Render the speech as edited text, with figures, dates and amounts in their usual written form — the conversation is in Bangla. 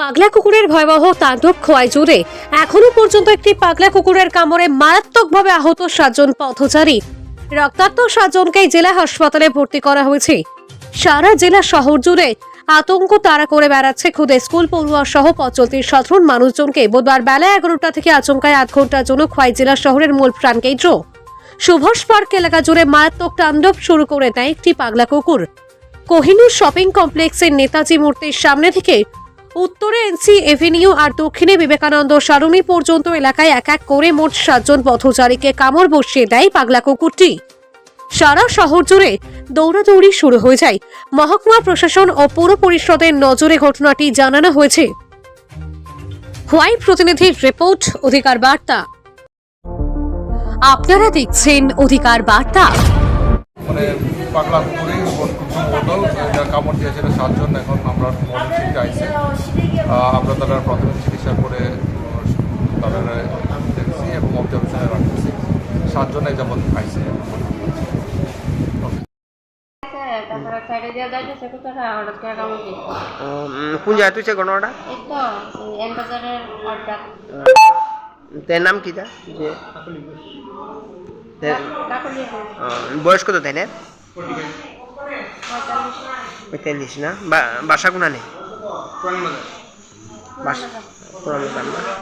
পাগলা কুকুরের ভয়াবহ তাণ্ডব খোয়াই জুড়ে এখনো পর্যন্ত একটি পাগলা কুকুরের কামড়ে মারাত্মকভাবে আহত 7 জন পথচারী। রক্তাক্ত 7 জনকেই জেলা হাসপাতালে ভর্তি করা হয়েছে। সারা জেলা শহর জুড়ে আতঙ্ক তাড়া করে বেড়াচ্ছে খুদে স্কুল পড়ুয়া সহ পথ চলতি সাধারণ মানুষজনকে। বুধবার বেলা 11টা থেকে আচমকায় 8 ঘন্টার জন্য খোয়াই জেলা শহরের মূল প্রাণকেন্দ্র সুভাষ পার্ক এলাকা জুড়ে মারাত্মক তাণ্ডব শুরু করে দেয় একটি পাগলা কুকুর। কোহিনূর শপিং কমপ্লেক্সের নেতাজি মূর্তির সামনে থেকে উত্তরে এনসি এভিনিউ আর দক্ষিণে বিবেকানন্দ সারণী পর্যন্ত এলাকায় এক এক করে মোট 7 জন পথচারীকে কামড় বসিয়ে দেয় পাগলা কুকুরটি। সারা শহর জুড়ে দৌড়াদৌড়ি শুরু হয়ে যায়। মহকুমা প্রশাসন ও পৌর পরিষদের নজরে ঘটনাটি জানানো হয়েছে। খোয়াই প্রতিনিধির রিপোর্ট, অধিকার বার্তা। আপনারা দেখছেন অধিকার বার্তা। মানে পাগলা কুকুরে প্রথম বদল যা কামড় দিয়েছিল 7 জন। এখন আমরা মর্নিং শিফটে আইসে আমরা তারা প্রাথমিক চিকিৎসা করে তারা দেখছি এবং অবজারভেশনে রাখতেছি। 7 জনে যাবত আইসে। কোন জায়গা তুই ঘটনাটা তার নাম কি? বয়স কত তাই না? 45 না? বাসা কোনা নেই? বাসা